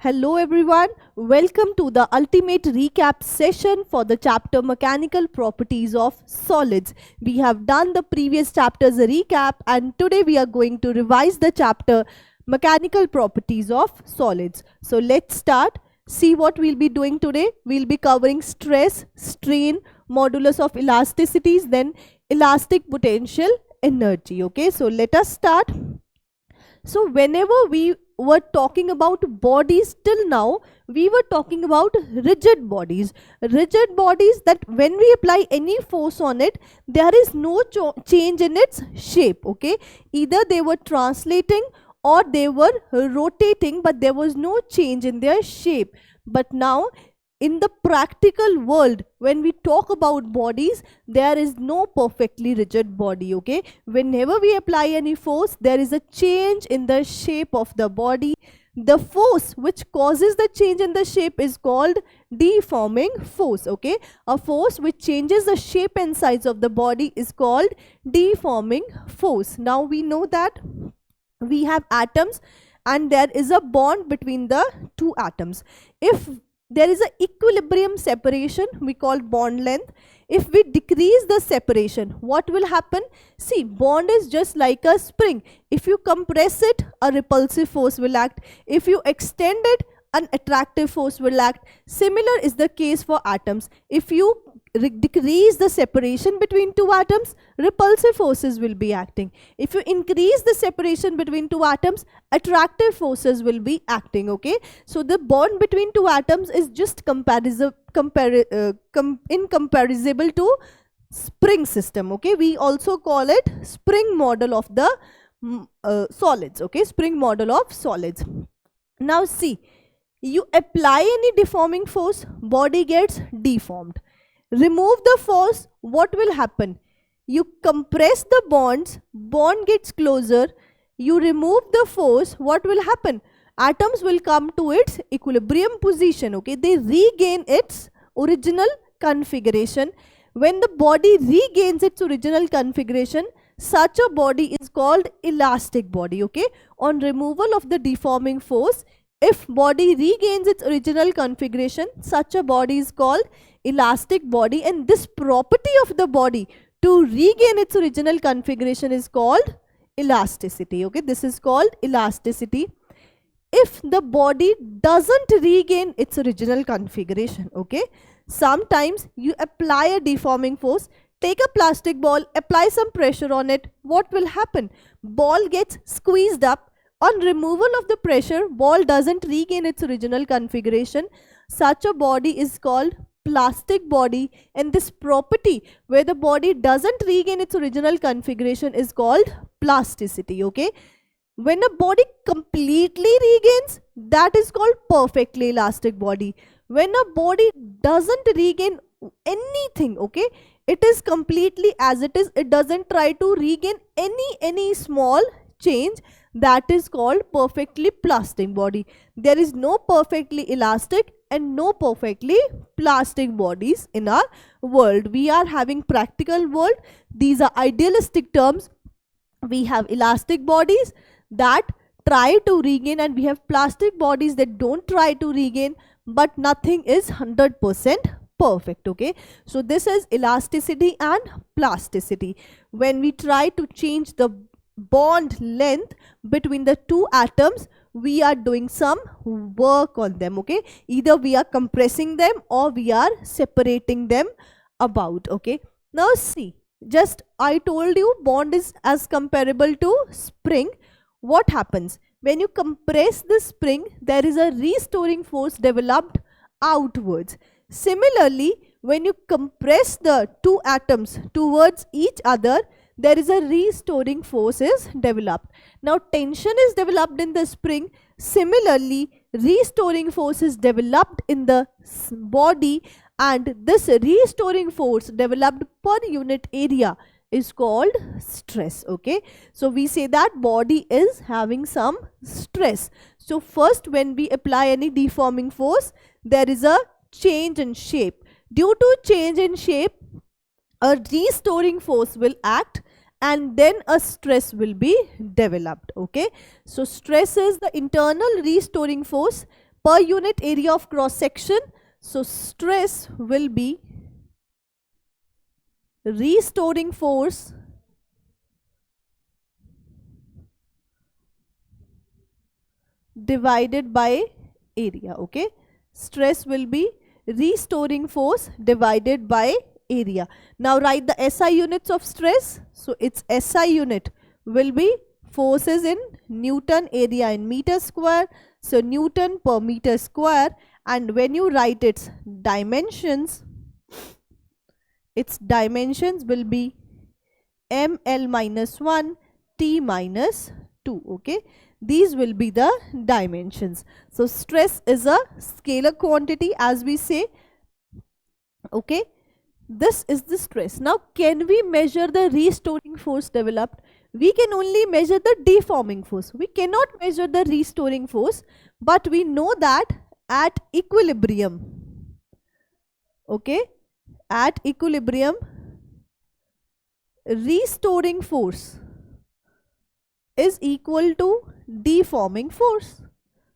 Hello everyone, welcome to the ultimate recap session for the chapter Mechanical Properties of Solids. We have done the previous chapter's recap and today we are going to revise the chapter Mechanical Properties of Solids. So let's start. See what we'll be doing today. We'll be covering stress, strain, modulus of elasticities, then elastic potential energy. Okay, so let us start. So whenever we were talking about bodies till now, we were talking about rigid bodies that when we apply any force on it, there is no change in its shape. Okay, either they were translating or they were rotating, but there was no change in their shape. But now in the practical world, when we talk about bodies, there is no perfectly rigid body. Okay, whenever we apply any force, there is a change in the shape of the body. The force which causes the change in the shape is called deforming force. Okay, a force which changes the shape and size of the body is called deforming force. Now we know that we have atoms and there is a bond between the two atoms. If there is an equilibrium separation, we call bond length. If we decrease the separation, what will happen? See, bond is just like a spring. If you compress it, a repulsive force will act. If you extend it, an attractive force will act. Similar is the case for atoms. If you decrease the separation between two atoms, repulsive forces will be acting. If you increase the separation between two atoms, attractive forces will be acting. Okay, so the bond between two atoms is just incomparable to spring system. Okay, we also call it spring model of the solids. Okay, spring model of solids. Now see, you apply any deforming force, body gets deformed. Remove the force, what will happen? You compress the bonds, bond gets closer. You remove the force, what will happen? Atoms will come to its equilibrium position. Okay, they regain its original configuration. When the body regains its original configuration, such a body is called elastic body. Okay, on removal of the deforming force, if body regains its original configuration, such a body is called elastic body, and this property of the body to regain its original configuration is called elasticity. Okay, this is called elasticity. If the body doesn't regain its original configuration, okay, sometimes you apply a deforming force, take a plastic ball, apply some pressure on it, what will happen? Ball gets squeezed up. On removal of the pressure, ball doesn't regain its original configuration. Such a body is called plastic body, and this property where the body doesn't regain its original configuration is called plasticity. Okay, when a body completely regains, that is called perfectly elastic body. When a body doesn't regain anything, okay, it is completely as it is, it doesn't try to regain any small change, that is called perfectly plastic body. There is no perfectly elastic and no perfectly plastic bodies in our world. We are having practical world. These are idealistic terms. We have elastic bodies that try to regain, and we have plastic bodies that don't try to regain, but nothing is 100% perfect. Okay, so this is elasticity and plasticity. When we try to change the bond length between the two atoms, we are doing some work on them. Okay, either we are compressing them or we are separating them about. Okay, now see, just I told you bond is as comparable to spring. What happens when you compress the spring? There is a restoring force developed outwards. Similarly, when you compress the two atoms towards each other, there is a restoring force is developed. Now tension is developed in the spring. Similarly, restoring force is developed in the body, and this restoring force developed per unit area is called stress. Okay, so we say that body is having some stress. So first, when we apply any deforming force, there is a change in shape. Due to change in shape, a restoring force will act and then a stress will be developed. Okay, so stress is the internal restoring force per unit area of cross section. So stress will be restoring force divided by area. Okay, stress will be restoring force divided by area. Now write the SI units of stress. So its SI unit will be forces in Newton, area in meter square. So Newton per meter square. And when you write its dimensions will be ml minus 1 t minus 2. Okay, these will be the dimensions. So stress is a scalar quantity, as we say. Okay, this is the stress. Now can we measure the restoring force developed? We can only measure the deforming force. We cannot measure the restoring force, but we know that at equilibrium, okay, at equilibrium, restoring force is equal to deforming force.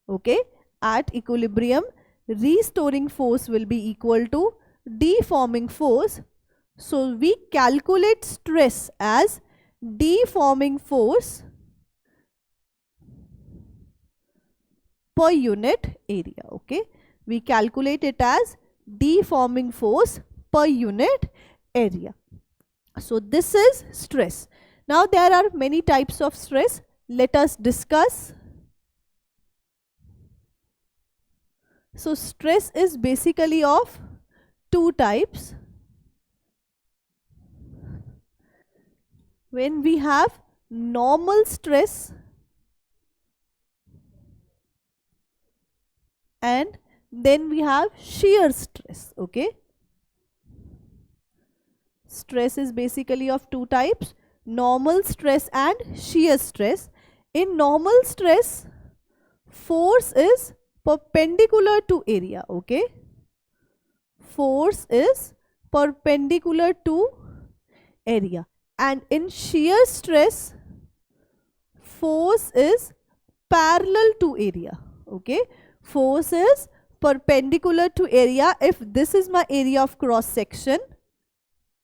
Okay, at equilibrium, restoring force will be equal to deforming force. So we calculate stress as deforming force per unit area. Okay, we calculate it as deforming force per unit area. So this is stress. Now there are many types of stress. Let us discuss. So stress is basically of two types. When we have normal stress and then we have shear stress. Okay, stress is basically of two types, normal stress and shear stress. In normal stress, force is perpendicular to area. Okay, force is perpendicular to area. And in shear stress, force is parallel to area. Okay, force is perpendicular to area. If this is my area of cross section,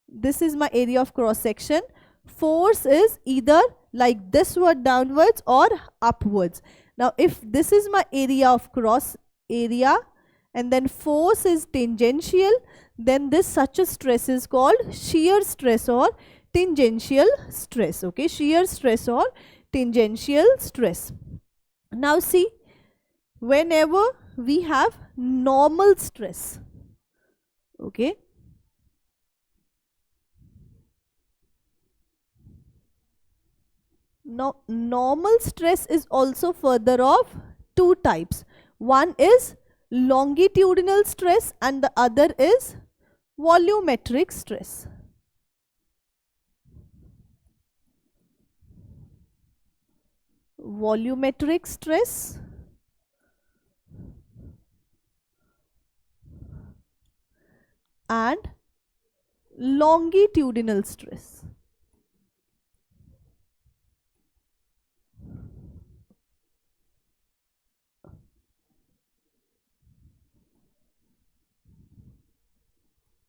this is my area of cross section, force is either like this word downwards or upwards. Now if this is my area of cross area and then force is tangential, then this such a stress is called shear stress or tangential stress. Okay, shear stress or tangential stress. Now see, whenever we have normal stress, okay, now normal stress is also further of two types. One is longitudinal stress and the other is volumetric stress. Volumetric stress and longitudinal stress.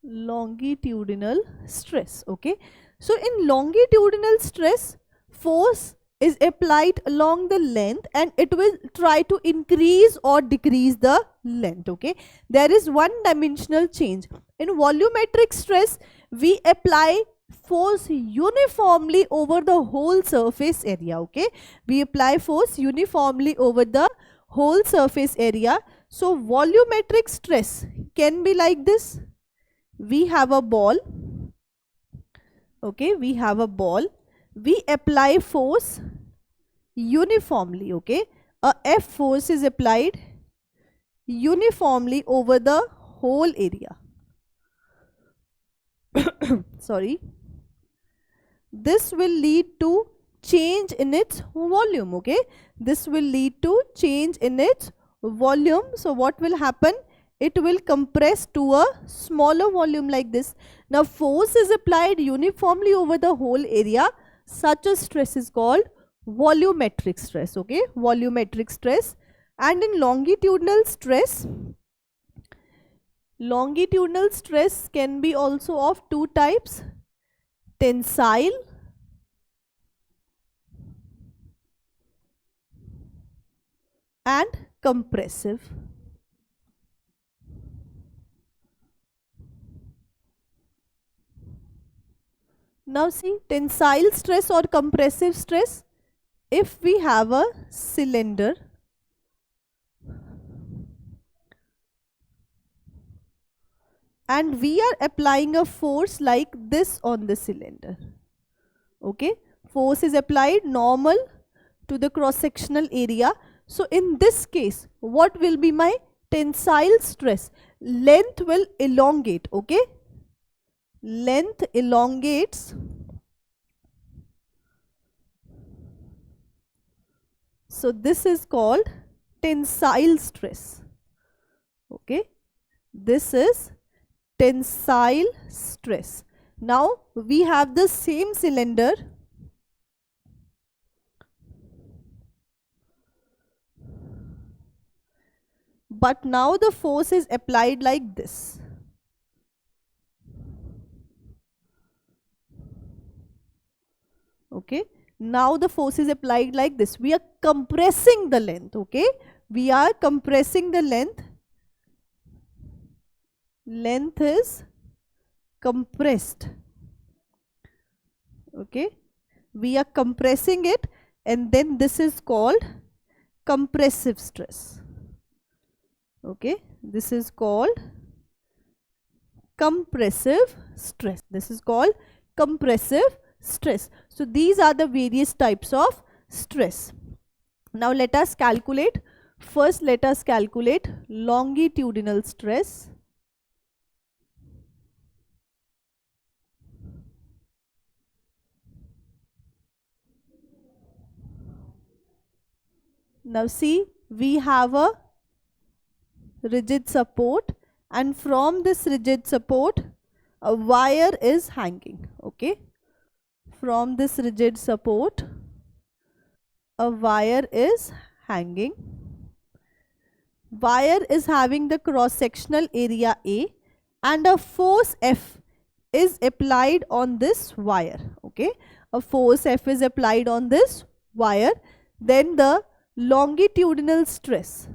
Longitudinal stress. Okay, so in longitudinal stress, force is applied along the length and it will try to increase or decrease the length. Okay, there is one dimensional change. In volumetric stress, we apply force uniformly over the whole surface area. Okay, we apply force uniformly over the whole surface area. So volumetric stress can be like this. We have a ball. Okay, we have a ball. We apply force uniformly. Okay, a F force is applied uniformly over the whole area. Sorry, this will lead to change in its volume. Okay, this will lead to change in its volume. So what will happen? It will compress to a smaller volume like this. Now force is applied uniformly over the whole area. Such a stress is called volumetric stress. Okay, volumetric stress. And in longitudinal stress can be also of two types: tensile and compressive. Now see, tensile stress or compressive stress, if we have a cylinder and we are applying a force like this on the cylinder, okay, force is applied normal to the cross sectional area. So in this case, what will be my tensile stress? Length will elongate, okay, length elongates. So this is called tensile stress, okay, this is tensile stress. Now we have the same cylinder, but now the force is applied like this. Okay, now the force is applied like this. We are compressing the length, okay, we are compressing the length. Length is compressed, okay, we are compressing it, and then this is called compressive stress, okay, this is called compressive stress, this is called compressive stress. So these are the various types of stress. Now let us calculate. First let us calculate longitudinal stress. Now see, we have a rigid support, and from this rigid support a wire is hanging, okay, from this rigid support a wire is hanging. Wire is having the cross sectional area A, and a force F is applied on this wire, okay, a force F is applied on this wire. Then the longitudinal stress,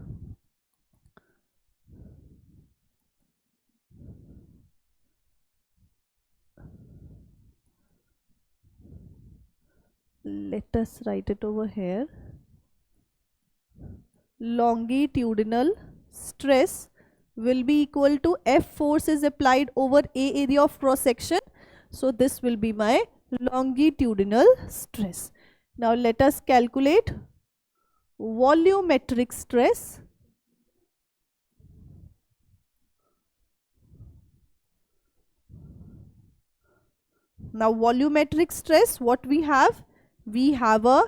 let us write it over here. Longitudinal stress will be equal to F force is applied over A area of cross section. So this will be my longitudinal stress. Now let us calculate volumetric stress. Now volumetric stress, what we have? We have a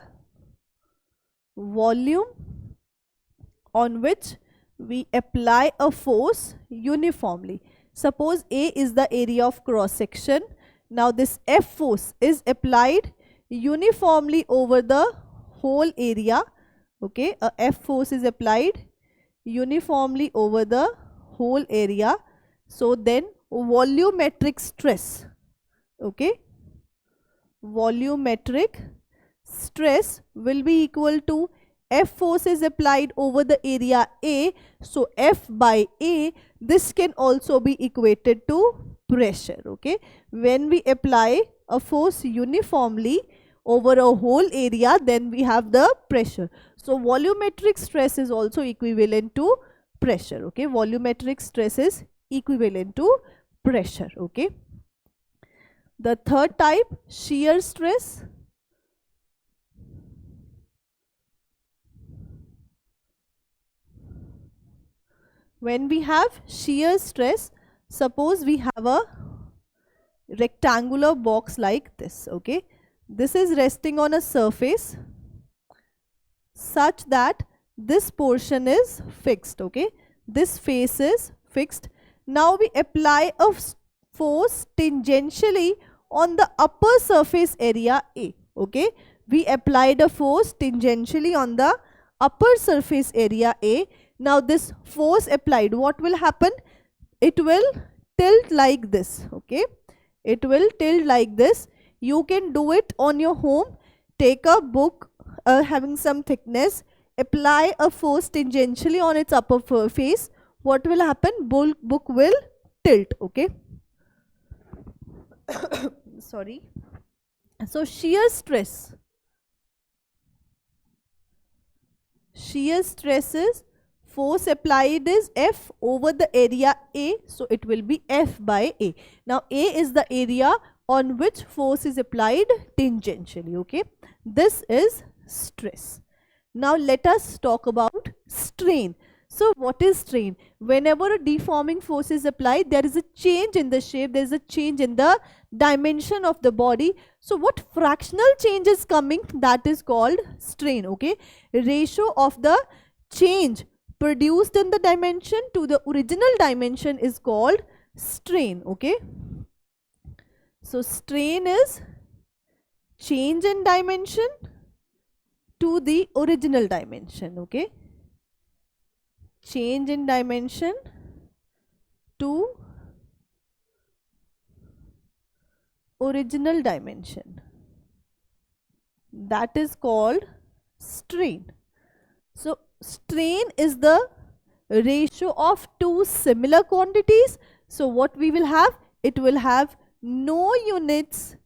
volume on which we apply a force uniformly. Suppose A is the area of cross section. Now this F force is applied uniformly over the whole area, okay, a F force is applied uniformly over the whole area. So then volumetric stress, okay, volumetric stress will be equal to F force is applied over the area A. So F by A, this can also be equated to pressure, okay. When we apply a force uniformly over a whole area, then we have the pressure. So volumetric stress is also equivalent to pressure, okay, volumetric stress is equivalent to pressure, okay. The third type, shear stress. When we have shear stress, suppose we have a rectangular box like this, okay, this is resting on a surface such that this portion is fixed, okay, this face is fixed. Now we apply a force tangentially on the upper surface area A, okay, we applied a force tangentially on the upper surface area A. Now this force applied, what will happen? It will tilt like this, okay? It will tilt like this. You can do it on your home. Take a book having some thickness, apply a force tangentially on its upper face. What will happen? Book will tilt, okay? Sorry. So shear stress is force applied is F over the area A, so it will be F by A. Now A is the area on which force is applied tangentially, okay? This is stress. Now let us talk about strain. So what is strain? Whenever a deforming force is applied, there is a change in the shape, there is a change in the dimension of the body. So what fractional change is coming? That is called strain, okay? Ratio of the change produced in the dimension to the original dimension is called strain, okay? So strain is change in dimension to the original dimension, okay? Change in dimension to original dimension. That is called strain. So strain is the ratio of two similar quantities. So what we will have? It will have no units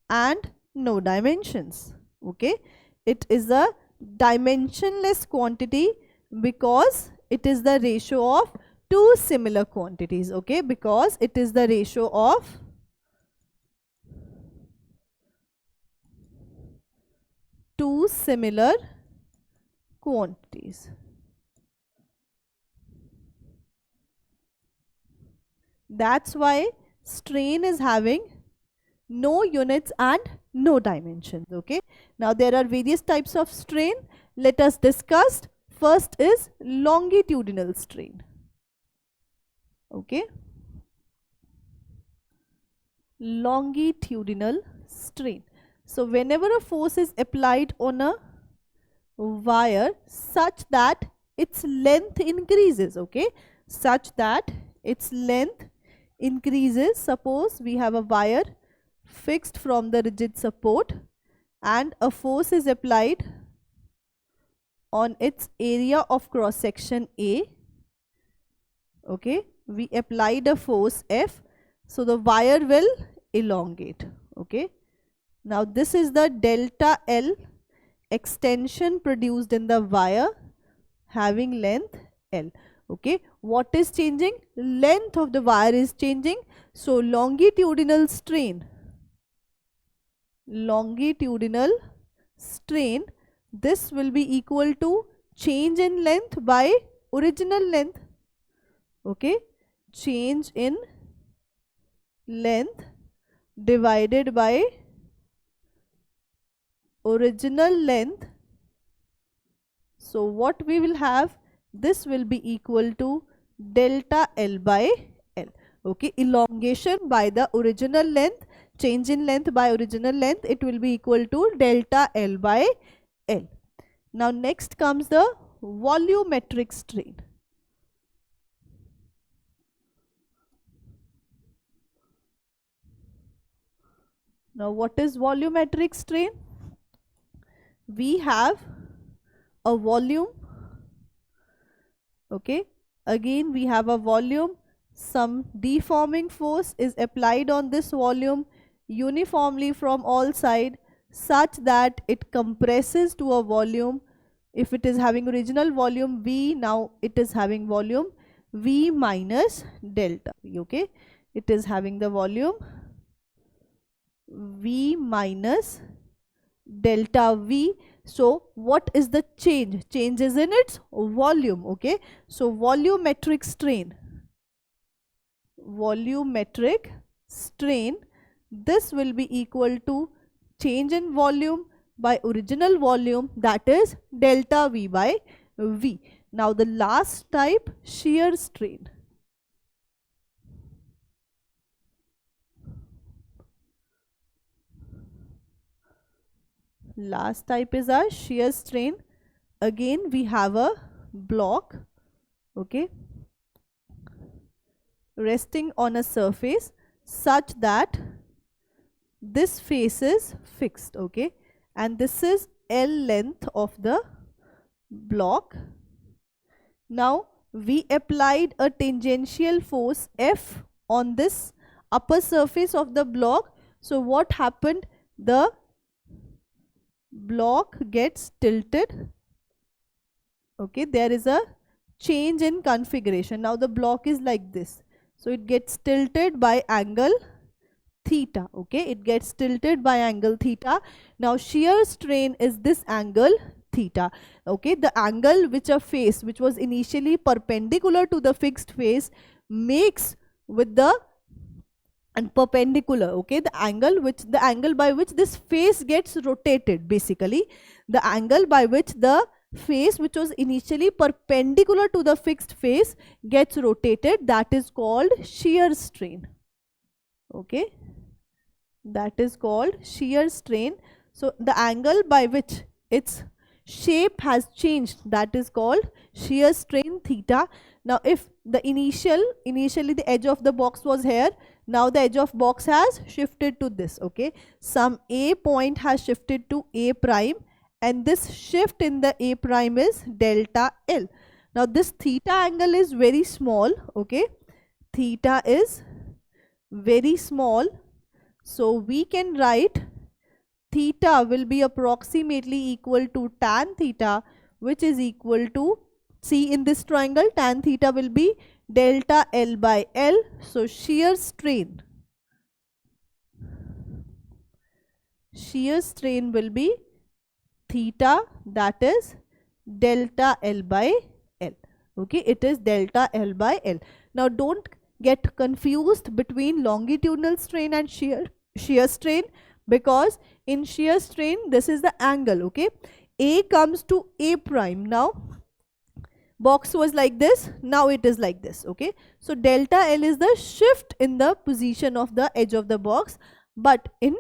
and no dimensions, okay? It is a dimensionless quantity because it is the ratio of two similar quantities, okay? Because it is the ratio of two similar quantities. That's why strain is having no units and no dimensions, okay? Now there are various types of strain. Let us discuss. First is longitudinal strain, okay? Longitudinal strain. So whenever a force is applied on a wire such that its length increases, okay? Such that its length increases. Suppose we have a wire fixed from the rigid support and a force is applied on its area of cross section A, okay? We applied a force F, so the wire will elongate, okay? Now this is the delta L extension produced in the wire having length L, okay? What is changing? Length of the wire is changing. So longitudinal strain, this will be equal to change in length by original length, okay? Change in length divided by original length. So what we will have? This will be equal to delta L by L, okay? Elongation by the original length, change in length by original length, it will be equal to delta L by L. Now next comes the volumetric strain. Now what is volumetric strain? We have a volume, okay? Again we have a volume, some deforming force is applied on this volume uniformly from all sides such that it compresses to a volume. If it is having original volume V, now it is having volume V minus delta V, okay? It is having the volume V minus delta V. So what is the change? Change is in its volume, okay? So volumetric strain, this will be equal to change in volume by original volume, that is delta V by V. Now the last type, shear strain. Last type is a shear strain. again we have a block, okay, resting on a surface such that this face is fixed, okay, and this is L length of the block. Now we applied a tangential force F on this upper surface of the block. So what happened? The block gets tilted, okay, there is a change in configuration. Now the block is like this, so it gets tilted by angle theta, okay, it gets tilted by angle theta. Now shear strain is this angle theta, okay, the angle which a face which was initially perpendicular to the fixed face makes with the and perpendicular, okay, the angle by which this face gets rotated, basically the angle by which the face which was initially perpendicular to the fixed face gets rotated, that is called shear strain, okay, that is called shear strain. So the angle by which its shape has changed, that is called shear strain theta. Now if the initially the edge of the box was here, now the edge of box has shifted to this, okay, some A point has shifted to A prime, and this shift in the A prime is delta L. Now this theta angle is very small, okay, theta is very small, so we can write theta will be approximately equal to tan theta, which is equal to, see in this triangle, tan theta will be delta L by L. So shear strain will be theta, that is delta L by L, okay, it is delta L by L. Now don't get confused between longitudinal strain and shear strain, because in shear strain this is the angle, okay, A comes to A prime. Now box was like this, now it is like this, okay, so delta L is the shift in the position of the edge of the box, but in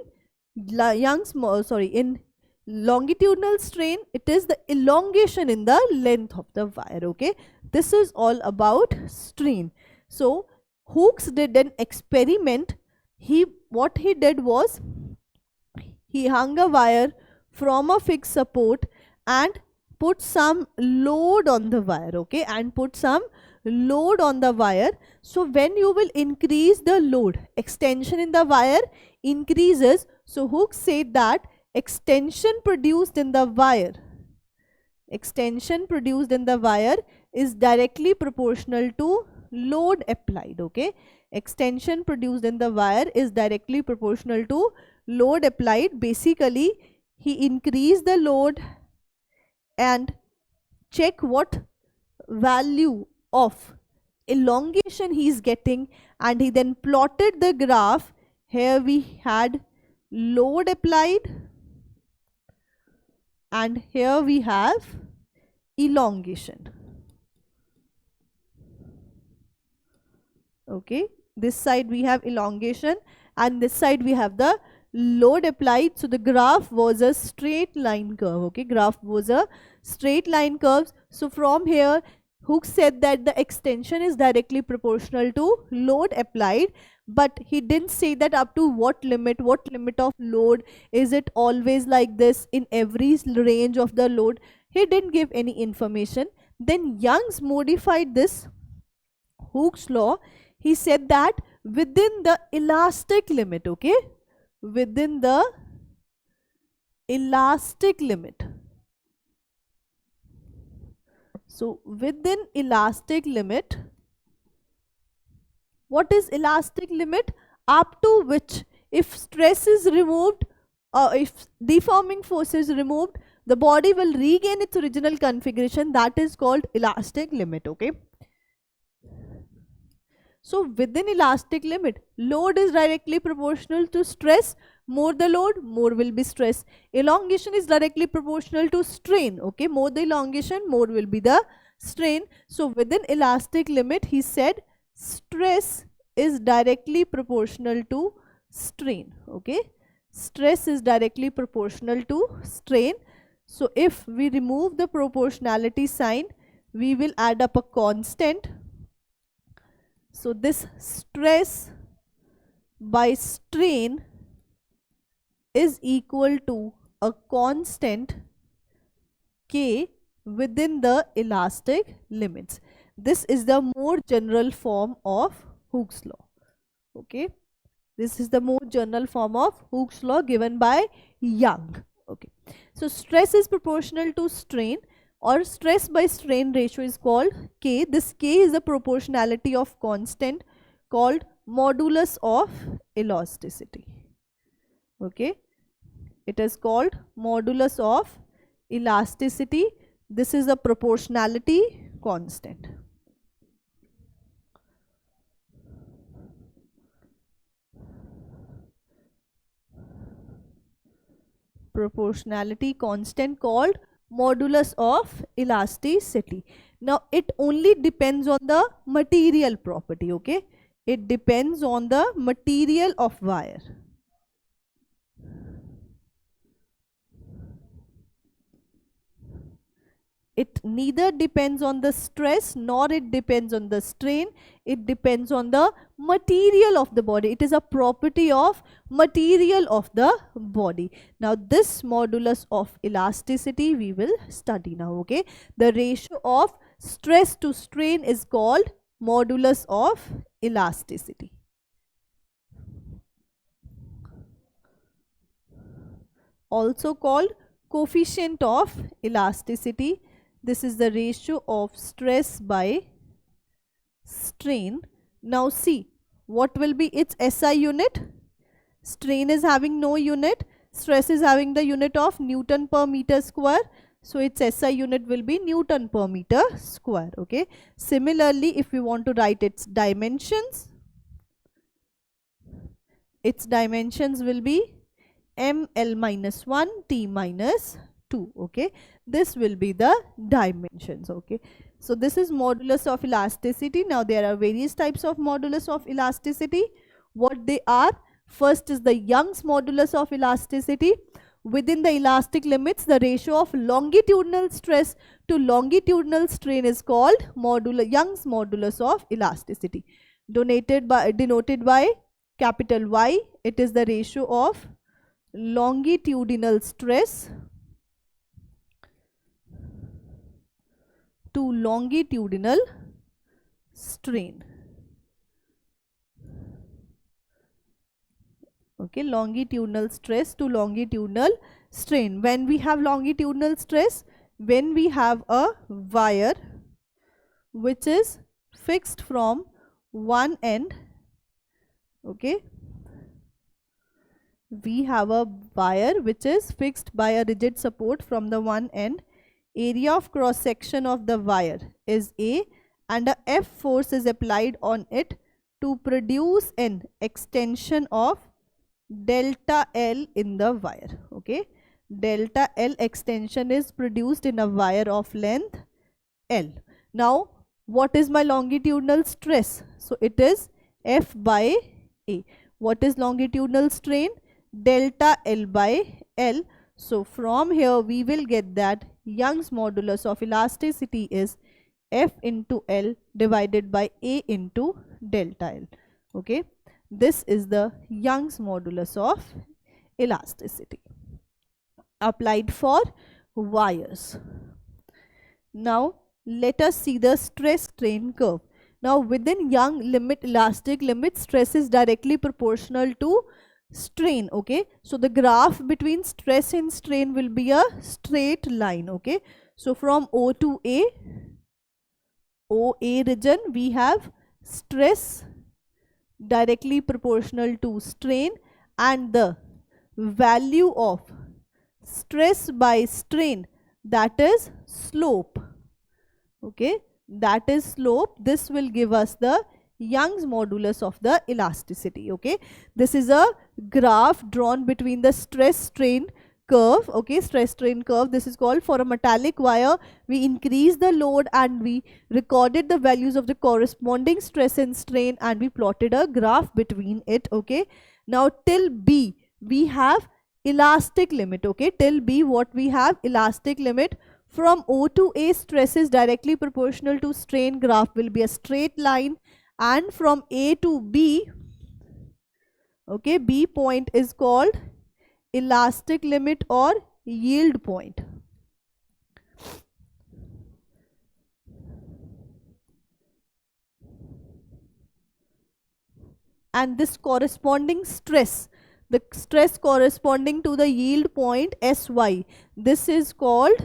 in longitudinal strain it is the elongation in the length of the wire, okay, this is all about strain. So Hooks did an experiment. What he did was he hung a wire from a fixed support and put some load on the wire, okay, and put some load on the wire. So when you will increase the load, extension in the wire increases. So Hooks said that extension produced in the wire is directly proportional to load applied, okay, extension produced in the wire is directly proportional to load applied. Basically he increased the load and check what value of elongation he is getting, and he then plotted the graph. Here we had load applied and here we have elongation, okay, this side we have elongation and this side we have the load applied. So the graph was a straight line curve, okay, graph was a straight line curve. So from here Hooks said that the extension is directly proportional to load applied, but he didn't say that up to what limit of load, is it always like this in every range of the load, he didn't give any information. Then Young's modified this Hooke's law. He said that within the elastic limit, okay, within the elastic limit, so within elastic limit, what is elastic limit? Up to which if stress is removed, if deforming force is removed, the body will regain its original configuration, that is called elastic limit, okay. So within elastic limit, load is directly proportional to stress. More the load, more will be stress. Elongation is directly proportional to strain, okay, more the elongation, more will be the strain. So within elastic limit, he said stress is directly proportional to strain, okay, stress is directly proportional to strain. So if we remove the proportionality sign, we will add up a constant. So this stress by strain is equal to a constant K within the elastic limits. This is the more general form of Hooke's law. Okay, this is the more general form of Hooke's law given by Young. Okay, so stress is proportional to strain, or stress by strain ratio is called K. This K is the proportionality of constant called modulus of elasticity. Okay, it is called modulus of elasticity. This is the proportionality constant. Proportionality constant called modulus of elasticity. Now it only depends on the material property. Okay, it depends on the material of wire. It neither depends on the stress nor it depends on the strain. It depends on the material of the body. It is a property of material of the body. Now this modulus of elasticity we will study now. Okay, the ratio of stress to strain is called modulus of elasticity. Also called coefficient of elasticity. This is the ratio of stress by strain. Now see, what will be its SI unit? Strain is having no unit, stress is having the unit of Newton per meter square. So its SI unit will be Newton per meter square. Okay. Similarly, if we want to write its dimensions will be ml minus 1 t minus 2. Okay, this will be the dimensions. Okay, so this is modulus of elasticity. Now there are various types of modulus of elasticity. What they are? First is the Young's modulus of elasticity. Within the elastic limits, the ratio of longitudinal stress to longitudinal strain is called Young's modulus of elasticity. Denoted by capital Y. It is the ratio of longitudinal stress to longitudinal strain. Okay, longitudinal stress to longitudinal strain. When we have longitudinal stress, when we have a wire which is fixed from one end. Okay, we have a wire which is fixed by a rigid support from the one end. Area of cross section of the wire is A and a F force is applied on it to produce an extension of delta L in the wire. Okay, delta L extension is produced in a wire of length L. Now what is my longitudinal stress? So it is F by A. What is longitudinal strain? Delta L by L. So from here we will get that Young's modulus of elasticity is F into L divided by A into delta L. Okay, this is the Young's modulus of elasticity applied for wires. Now let us see the stress strain curve. Now within Young elastic limit, stress is directly proportional to strain. Okay, so the graph between stress and strain will be a straight line. Okay, so from O to A, OA region, we have stress directly proportional to strain, and the value of stress by strain, that is slope. Okay, that is slope. This will give us the Young's modulus of the elasticity. Okay, this is a graph drawn between the stress strain curve. Okay, stress strain curve. This is called, for a metallic wire we increase the load and we recorded the values of the corresponding stress and strain and we plotted a graph between it. Okay, now till B we have elastic limit, okay, till B what we have, elastic limit. From O to A, stress is directly proportional to strain, graph will be a straight line. And from A to B, okay, B point is called elastic limit or yield point. And this corresponding stress, the stress corresponding to the yield point SY, this is called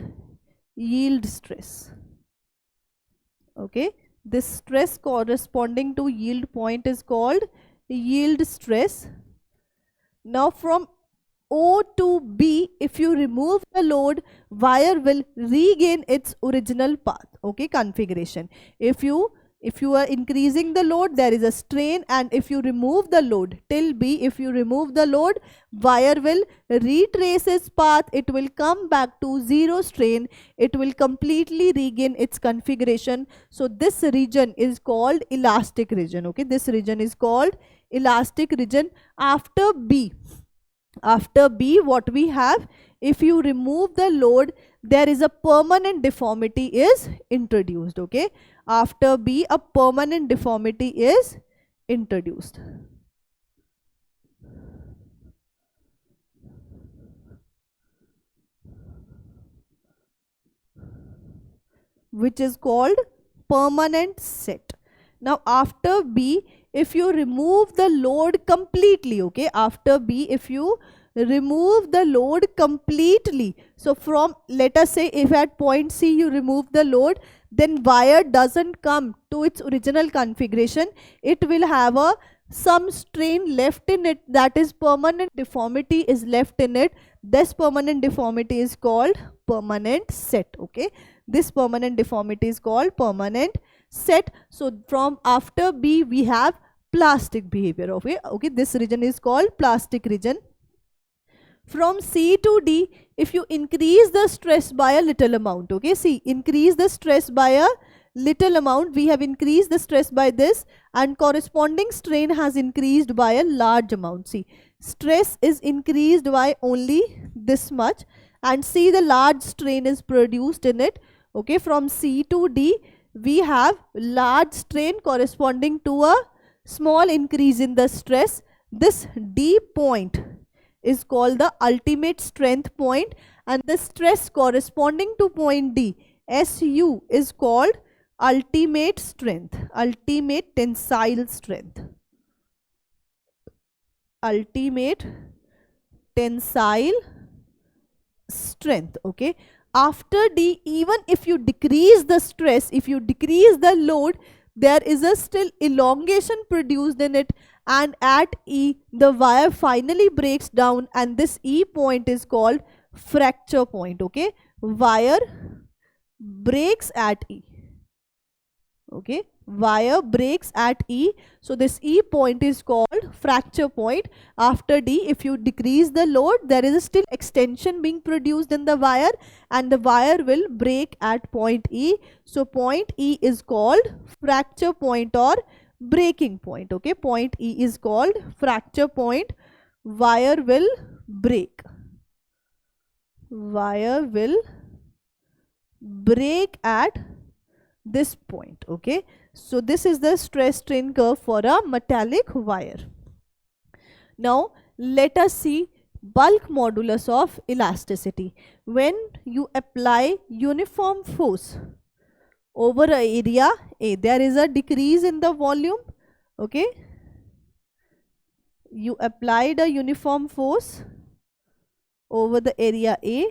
yield stress. Okay, this stress corresponding to yield point is called yield stress. Now from O to B, if you remove the load, wire will regain its original path, okay, configuration. If you are increasing the load, there is a strain, and if you remove the load till B, if you remove the load, wire will retrace its path, it will come back to zero strain, it will completely regain its configuration. So this region is called elastic region, okay, this region is called elastic region. After B, what we have, if you remove the load, there is a permanent deformity is introduced, okay. After B, a permanent deformity is introduced, which is called permanent set. Now after B, if you remove the load completely, okay, after B, if you remove the load completely, so from, let us say, if at point C you remove the load, then wire doesn't come to its original configuration, it will have some strain left in it, that is permanent deformity is left in it. This permanent deformity is called permanent set, okay, this permanent deformity is called permanent set. So from after B we have plastic behavior, okay, this region is called plastic region. From C to D, if you increase the stress by a little amount, okay, see, increase the stress by a little amount, we have increased the stress by this, and corresponding strain has increased by a large amount. See, stress is increased by only this much, and see, the large strain is produced in it, okay. From C to D, we have large strain corresponding to a small increase in the stress. This D point is called the ultimate strength point, and the stress corresponding to point D, SU, is called ultimate strength, ultimate tensile strength, ultimate tensile strength, okay. After D, even if you decrease the stress, if you decrease the load, there is a still elongation produced in it, and at E the wire finally breaks down, and this E point is called fracture point, okay. Wire breaks at E, okay, wire breaks at E, so this E point is called fracture point. After D, if you decrease the load, there is a still extension being produced in the wire, and the wire will break at point E, so point E is called fracture point or breaking point, okay. Point E is called fracture point. Wire will break, wire will break at this point, okay. So this is the stress strain curve for a metallic wire. Now let us see bulk modulus of elasticity. When you apply uniform force over an area A, there is a decrease in the volume, okay. You applied a uniform force over the area A,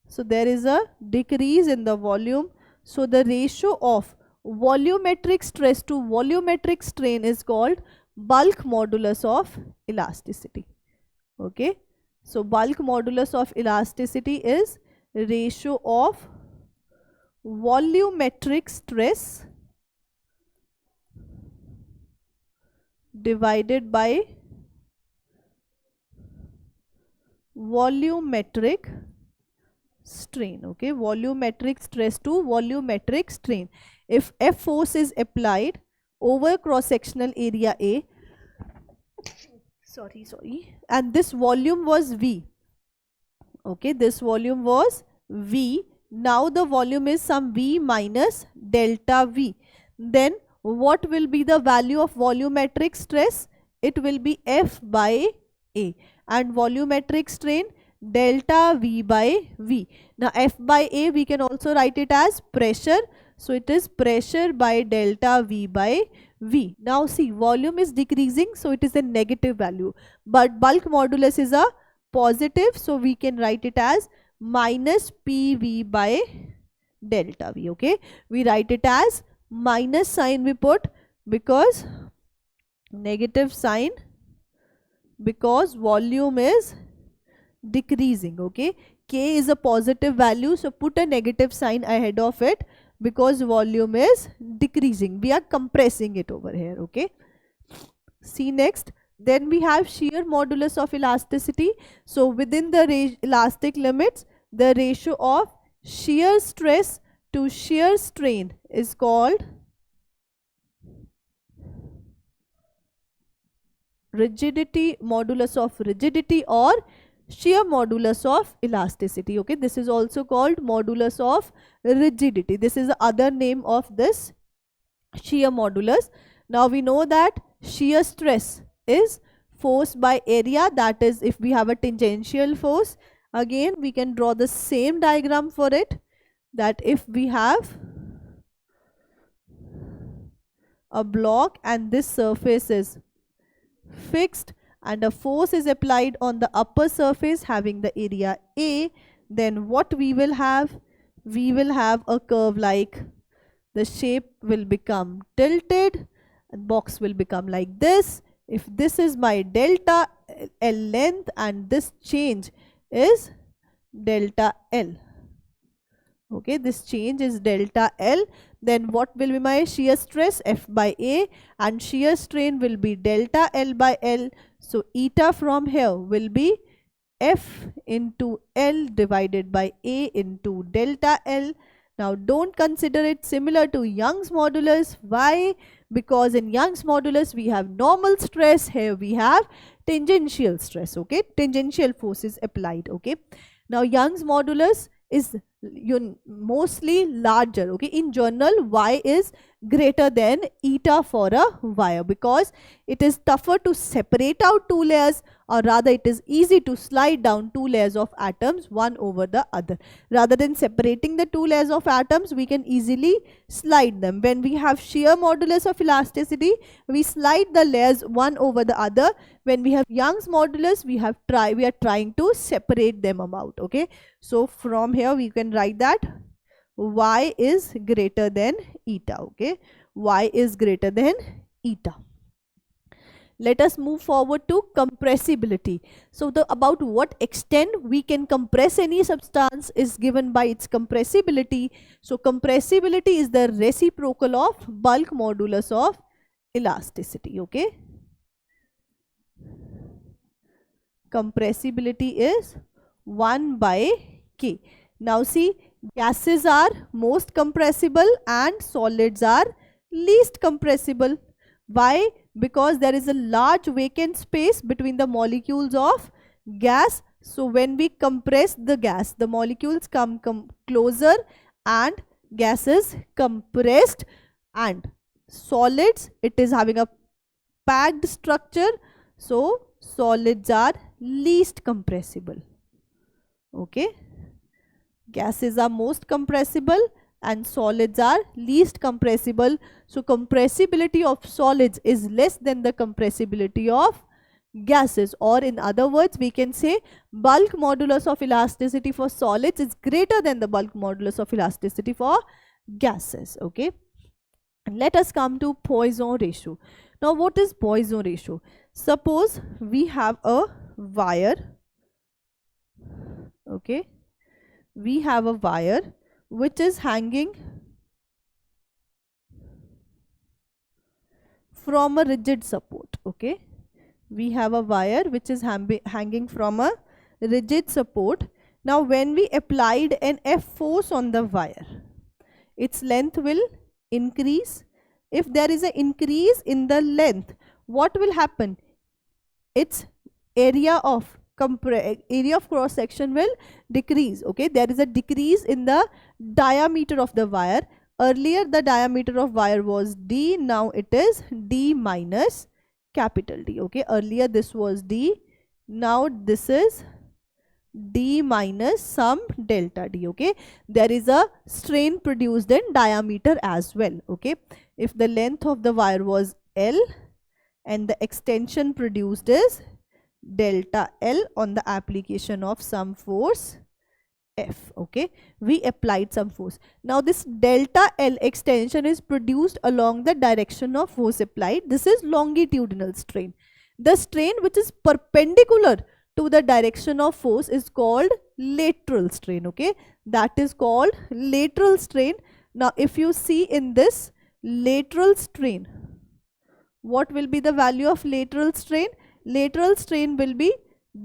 so there is a decrease in the volume, so the ratio of volumetric stress to volumetric strain is called bulk modulus of elasticity, okay. So bulk modulus of elasticity is ratio of volumetric stress divided by volumetric strain, okay. Volumetric stress to volumetric strain. If F force is applied over cross sectional area A, sorry, and this volume was V. Okay, this volume was V. Now the volume is some V minus delta V. Then what will be the value of volumetric stress? It will be F by A, and volumetric strain delta V by V. Now F by A we can also write it as pressure. So it is pressure by delta V by V. Now see, volume is decreasing, so it is a negative value, but bulk modulus is a positive, so we can write it as minus PV by delta V. Okay, we write it as minus sign we put because negative sign, because volume is decreasing. Okay, K is a positive value, so put a negative sign ahead of it because volume is decreasing. We are compressing it over here. Okay, see next. Then we have shear modulus of elasticity. So within the elastic limits, the ratio of shear stress to shear strain is called rigidity, modulus of rigidity, or shear modulus of elasticity. Okay, this is also called modulus of rigidity. This is the other name of this shear modulus. Now we know that shear stress is force by area, that is if we have a tangential force. Again we can draw the same diagram for it, that if we have a block and this surface is fixed and a force is applied on the upper surface having the area A, then what we will have? We will have a curve like, the shape will become tilted and box will become like this. If this is my delta L length and this change is delta L, okay, this change is delta L, then what will be my shear stress? F by A, and shear strain will be delta L by L. So eta from here will be F into L divided by A into delta L. Now don't consider it similar to Young's modulus. Why? Because in Young's modulus we have normal stress, here we have tangential stress. Okay, tangential force is applied. Okay, now Young's modulus is mostly larger. Okay, in general y is greater than eta for a wire because it is tougher to separate out two layers, or rather it is easy to slide down two layers of atoms one over the other. Rather than separating the two layers of atoms, we can easily slide them. When we have shear modulus of elasticity, we slide the layers one over the other. When we have Young's modulus, we are trying to separate them out. Okay, so from here we can write that y is greater than eta. Okay, y is greater than eta. Let us move forward to compressibility. So about what extent we can compress any substance is given by its compressibility. So compressibility is the reciprocal of bulk modulus of elasticity. Okay, compressibility is 1 by K. Now see, gases are most compressible and solids are least compressible. Why? Because there is a large vacant space between the molecules of gas. So when we compress the gas, the molecules come closer and gas is compressed. And solids, it is having a packed structure, so solids are least compressible. Okay, gases are most compressible and solids are least compressible. So compressibility of solids is less than the compressibility of gases, or in other words we can say bulk modulus of elasticity for solids is greater than the bulk modulus of elasticity for gases. Okay, and let us come to Poisson ratio. Now what is Poisson ratio? Suppose we have a wire. Okay, we have a wire which is hanging from a rigid support. Okay, we have a wire which is hanging from a rigid support. Now when we applied an F force on the wire, its length will increase. If there is an increase in the length, what will happen? its area of cross section will decrease. Okay, there is a decrease in the diameter of the wire. Earlier the diameter of wire was d, now it is d minus capital D. Okay, earlier this was d, now this is d minus some delta d. Okay, there is a strain produced in diameter as well. Okay, if the length of the wire was L and the extension produced is delta L on the application of some force F. Okay, we applied some force. Now this delta L extension is produced along the direction of force applied. This is longitudinal strain. The strain which is perpendicular to the direction of force is called lateral strain. Okay, that is called lateral strain. Now if you see in this lateral strain, what will be the value of lateral strain? Lateral strain will be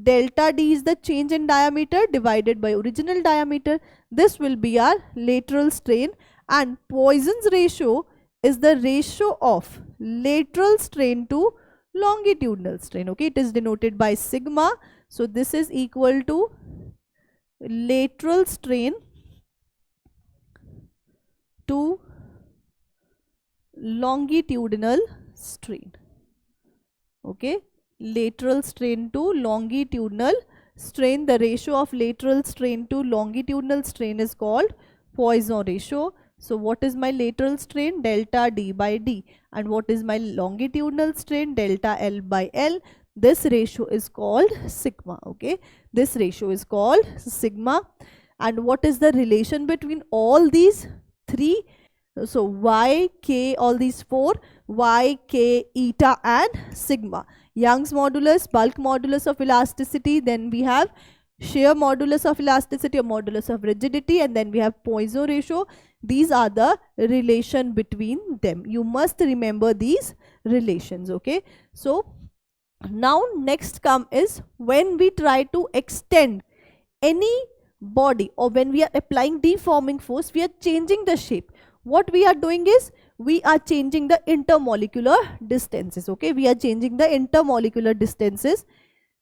delta D is the change in diameter divided by original diameter. This will be our lateral strain, and Poisson's ratio is the ratio of lateral strain to longitudinal strain. Okay, it is denoted by sigma. So this is equal to lateral strain to longitudinal strain. Okay, lateral strain to longitudinal strain. The ratio of lateral strain to longitudinal strain is called Poisson ratio. So what is my lateral strain? Delta D by D. And what is my longitudinal strain? Delta L by L. This ratio is called sigma. Okay, this ratio is called sigma. And what is the relation between all these three? So y, k, all these four, y, k, eta and sigma. Young's modulus, bulk modulus of elasticity, then we have shear modulus of elasticity or modulus of rigidity, and then we have Poisson ratio. These are the relation between them. You must remember these relations. Okay, so now next come is when we try to extend any body or when we are applying deforming force, we are changing the shape. What we are doing is we are changing the intermolecular distances. Okay, we are changing the intermolecular distances.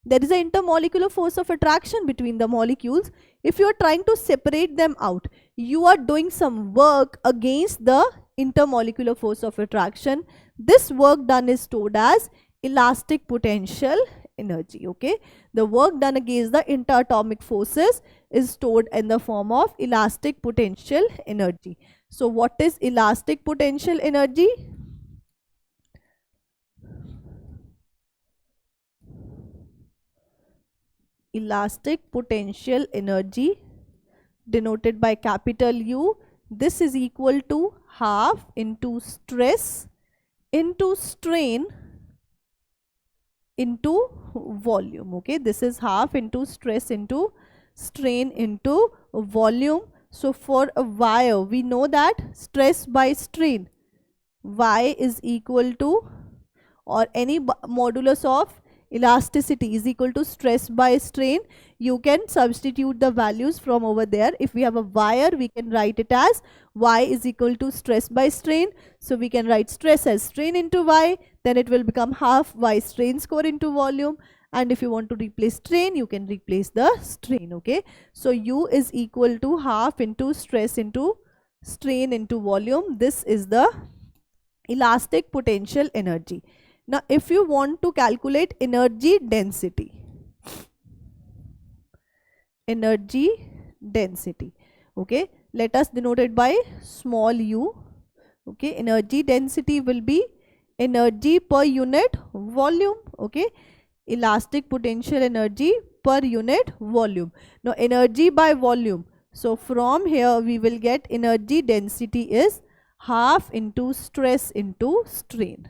There is an intermolecular force of attraction between the molecules. If you are trying to separate them out, you are doing some work against the intermolecular force of attraction. This work done is stored as elastic potential energy. Okay, the work done against the interatomic forces is stored in the form of elastic potential energy. So what is elastic potential energy? Elastic potential energy denoted by capital U. This is equal to half into stress into strain into volume. Okay, this is half into stress into strain into volume. So for a wire, we know that stress by strain, y is equal to, or any modulus of elasticity is equal to stress by strain. You can substitute the values from over there. If we have a wire, we can write it as y is equal to stress by strain. So we can write stress as strain into y, then it will become half y strain score into volume. And if you want to replace strain, you can replace the strain. Okay, so U is equal to half into stress into strain into volume. This is the elastic potential energy. Now if you want to calculate energy density, okay, let us denote it by small u. Okay, energy density will be energy per unit volume. Okay, elastic potential energy per unit volume. Now energy by volume, so from here we will get energy density is half into stress into strain.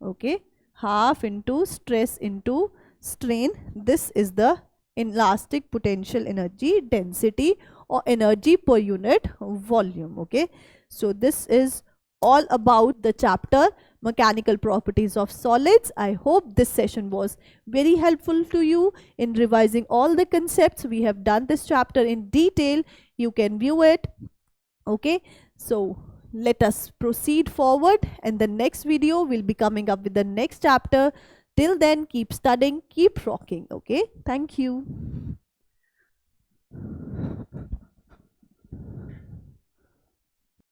Okay, half into stress into strain. This is the elastic potential energy density or energy per unit volume. Okay, so this is all about the chapter mechanical properties of solids. I hope this session was very helpful to you in revising all the concepts. We have done this chapter in detail. You can view it. Okay, so let us proceed forward, and the next video will be coming up with the next chapter. Till then, keep studying, keep rocking. Okay, thank you.